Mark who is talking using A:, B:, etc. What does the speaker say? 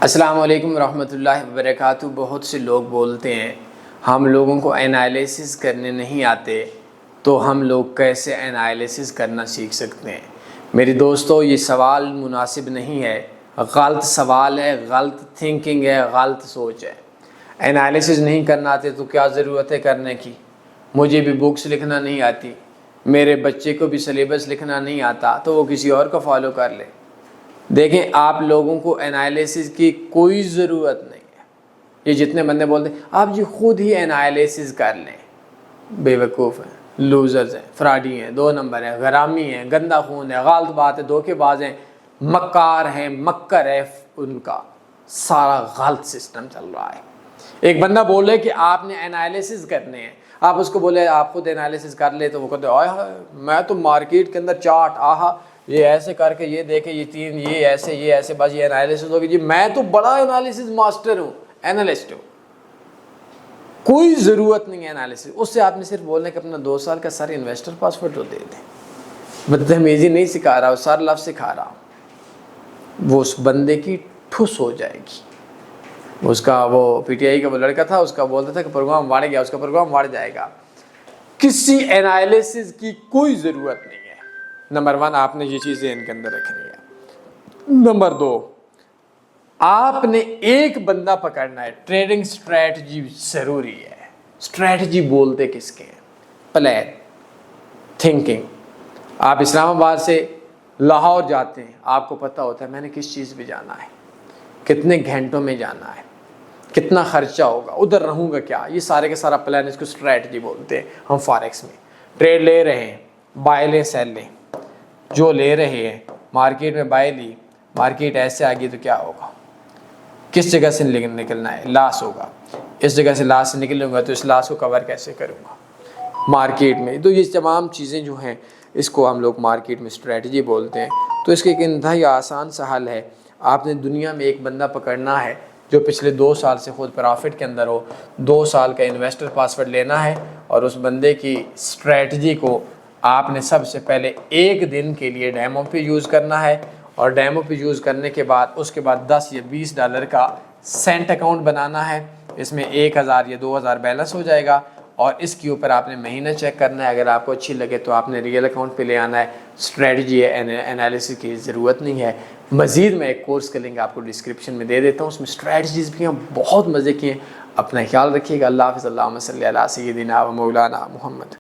A: السلام علیکم ورحمۃ اللہ وبرکاتہ۔ بہت سے لوگ بولتے ہیں ہم لوگوں کو انالائسس کرنے نہیں آتے، تو ہم لوگ کیسے انالائسس کرنا سیکھ سکتے ہیں؟ میری دوستو، یہ سوال مناسب نہیں ہے، غلط سوال ہے، غلط تھنکنگ ہے، غلط سوچ ہے۔ انالائسس نہیں کرنا آتے تو کیا ضرورت ہے کرنے کی؟ مجھے بھی بکس لکھنا نہیں آتی، میرے بچے کو بھی سلیبس لکھنا نہیں آتا، تو وہ کسی اور کو فالو کر لے۔ دیکھیں، آپ لوگوں کو انالائسس کی کوئی ضرورت نہیں ہے۔ یہ جتنے بندے بولتے ہیں آپ جی خود ہی انالائسس کر لیں، بے وقوف ہیں، لوزرز ہیں، فراڈی ہیں، 2 نمبر ہیں، غرامی ہیں، گندا خون ہے، غلط بات ہے، دھوکے باز ہیں، مکار ہیں، مکر ہے، ان کا سارا غلط سسٹم چل رہا ہے۔ ایک بندہ بولے کہ آپ نے انالائسس کرنے ہیں، آپ اس کو بولے آپ خود انالائسس کر لے، تو وہ کہتے ہیں میں تو مارکیٹ کے اندر چارٹ یہ ایسے کر کے یہ دیکھے، یہ 3 یہ ایسے بس یہ انالائسس ہوگی جی، میں تو بڑا انالائسس ماسٹر ہوں، انالسٹ ہوں۔ کوئی ضرورت نہیں ہے انالائسس۔ اس سے آپ نے صرف بولنے کہ اپنا 2 سال کا سارے انویسٹر پاسورڈ تو دے دیں۔ بدتمیزی نہیں سکھا رہا، وہ سر لفظ سکھا رہا ہوں، وہ اس بندے کی ٹھس ہو جائے گی۔ اس کا وہ پی ٹی آئی کا وہ لڑکا تھا، اس کا بولتا تھا کہ پروگرام بڑھ گیا، اس کا پروگرام بڑھ جائے گا۔ کسی انالائسس کی کوئی ضرورت نہیں ہے۔ نمبر 1، آپ نے یہ چیزیں ان کے اندر رکھنی ہے۔ نمبر 2، آپ نے ایک بندہ پکڑنا ہے۔ ٹریڈنگ سٹریٹجی ضروری ہے۔ سٹریٹجی بولتے کس کے ہیں؟ Plan, thinking. آپ اسلام آباد سے لاہور جاتے ہیں، آپ کو پتہ ہوتا ہے میں نے کس چیز پہ جانا ہے، کتنے گھنٹوں میں جانا ہے، کتنا خرچہ ہوگا، ادھر رہوں گا کیا، یہ سارے کا سارا پلان، اس کو سٹریٹجی بولتے ہیں۔ ہم فاریکس میں ٹریڈ لے رہے ہیں، بائی لیں سیل لیں، جو لے رہے ہیں مارکیٹ میں بائی لی، مارکیٹ ایسے آ گئی تو کیا ہوگا، کس جگہ سے نکلنا ہے، لاس ہوگا، اس جگہ سے لاس سے نکلوں گا تو اس لاس کو کور کیسے کروں گا مارکیٹ میں۔ تو یہ تمام چیزیں جو ہیں اس کو ہم لوگ مارکیٹ میں سٹریٹجی بولتے ہیں۔ تو اس کے ایک انتہائی آسان سا حل ہے، آپ نے دنیا میں ایک بندہ پکڑنا ہے جو پچھلے 2 سال سے خود پرافٹ کے اندر ہو، 2 سال کا انویسٹر پاسورڈ لینا ہے، اور اس بندے کی سٹریٹجی کو آپ نے سب سے پہلے 1 دن کے لیے ڈیمو پہ یوز کرنا ہے، اور ڈیمو پہ یوز کرنے کے بعد اس کے بعد $10 یا $20 کا سینٹ اکاؤنٹ بنانا ہے۔ اس میں 1000 یا 2000 بیلنس ہو جائے گا، اور اس کے اوپر آپ نے مہینہ چیک کرنا ہے۔ اگر آپ کو اچھی لگے تو آپ نے ریئل اکاؤنٹ پہ لے آنا ہے۔ سٹریٹجی انالیسس کی ضرورت نہیں ہے۔ مزید میں ایک کورس کا لنک آپ کو ڈسکرپشن میں دے دیتا ہوں، اس میں سٹریٹجیز بھی ہیں، بہت مزے کی ہیں۔ اپنا خیال رکھیے گا۔ اللہ حافظ۔ اللہم صلی علی سیدنا و مولانا محمد۔